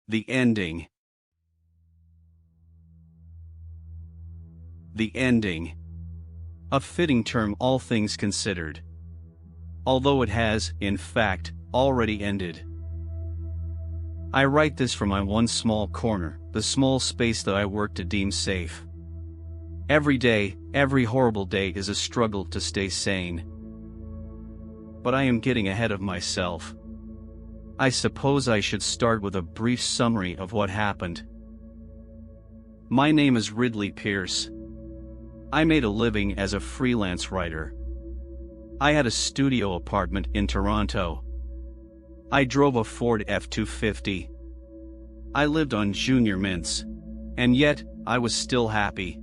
The ending. The ending. A fitting term, all things considered. Although it has, in fact, already ended. I write this from my one small corner, the small space that I work to deem safe. Every day, every horrible day is a struggle to stay sane. But I am getting ahead of myself. I suppose I should start with a brief summary of what happened. My name is Ridley Peirce. I made a living as a freelance writer. I had a studio apartment in Toronto. I drove a Ford F-250. I lived on junior mints. And yet, I was still happy.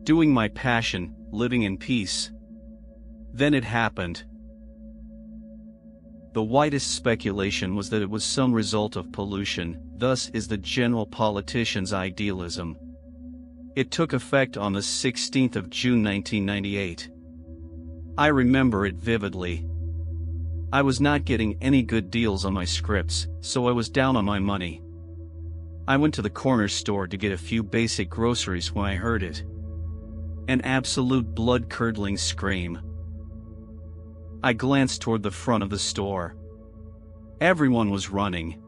Doing my passion, living in peace. Then it happened. The widest speculation was that it was some result of pollution, thus is the general politician's idealism. It took effect on the 16th of June 1998. I remember it vividly. I was not getting any good deals on my scripts, so I was down on my money. I went to the corner store to get a few basic groceries when I heard it. An absolute blood-curdling scream. I glanced toward the front of the store. Everyone was running.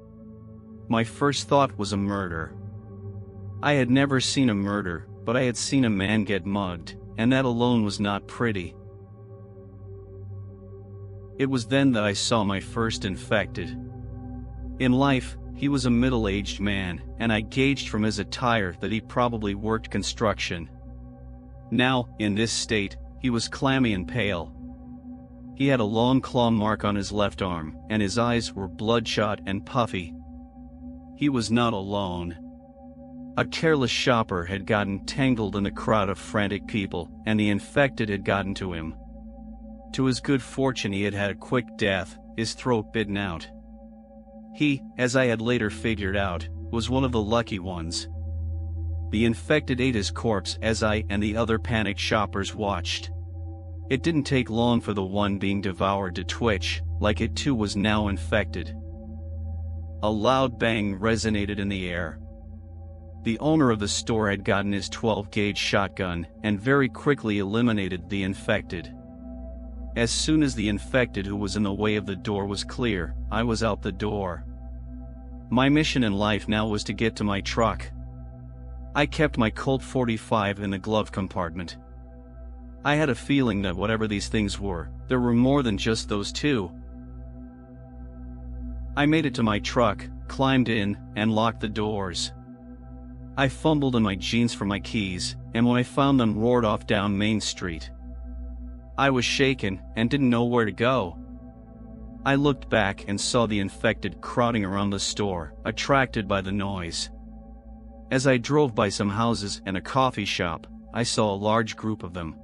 My first thought was a murder. I had never seen a murder, but I had seen a man get mugged, and that alone was not pretty. It was then that I saw my first infected. In life, he was a middle-aged man, and I gauged from his attire that he probably worked construction. Now, in this state, he was clammy and pale. He had a long claw mark on his left arm, and his eyes were bloodshot and puffy. He was not alone. A careless shopper had gotten tangled in a crowd of frantic people, and the infected had gotten to him. To his good fortune, he had had a quick death, his throat bitten out. He, as I had later figured out, was one of the lucky ones. The infected ate his corpse as I and the other panicked shoppers watched. It didn't take long for the one being devoured to twitch, like it too was now infected. A loud bang resonated in the air. The owner of the store had gotten his 12-gauge shotgun and very quickly eliminated the infected. As soon as the infected who was in the way of the door was clear, I was out the door. My mission in life now was to get to my truck. I kept my Colt 45 in the glove compartment. I had a feeling that whatever these things were, there were more than just those two. I made it to my truck, climbed in, and locked the doors. I fumbled in my jeans for my keys, and when I found them, roared off down Main Street. I was shaken and didn't know where to go. I looked back and saw the infected crowding around the store, attracted by the noise. As I drove by some houses and a coffee shop, I saw a large group of them.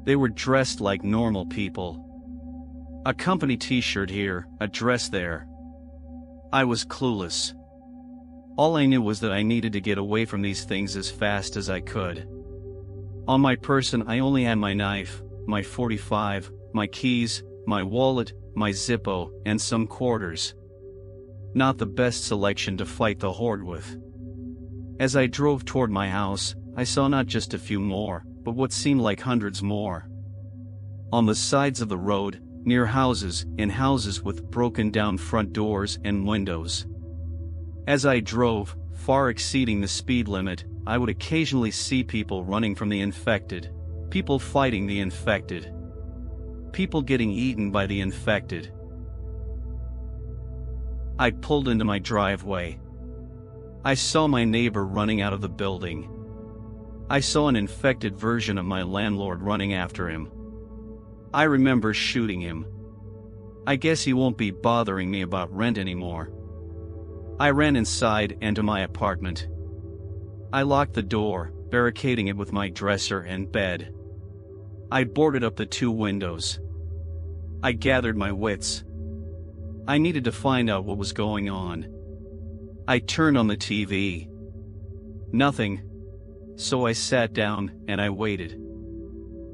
They were dressed like normal people. A company t-shirt here, a dress there. I was clueless. All I knew was that I needed to get away from these things as fast as I could. On my person I only had my knife, my 45, my keys, my wallet, my Zippo, and some quarters. Not the best selection to fight the horde with. As I drove toward my house, I saw not just a few more, but what seemed like hundreds more. On the sides of the road, near houses, in houses with broken down front doors and windows. As I drove, far exceeding the speed limit, I would occasionally see people running from the infected, people fighting the infected, people getting eaten by the infected. I pulled into my driveway. I saw my neighbor running out of the building. I saw an infected version of my landlord running after him. I remember shooting him. I guess he won't be bothering me about rent anymore. I ran inside and to my apartment. I locked the door, barricading it with my dresser and bed. I boarded up the two windows. I gathered my wits. I needed to find out what was going on. I turned on the TV. Nothing. So I sat down and I waited.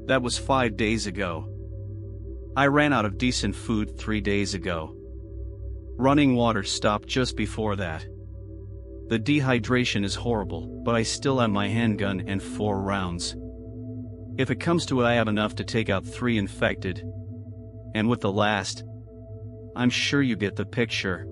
That was 5 days ago. I ran out of decent food 3 days ago. Running water stopped just before that. The dehydration is horrible, but I still have my handgun and 4 rounds. If it comes to it, I have enough to take out 3 infected. And with the last, I'm sure you get the picture.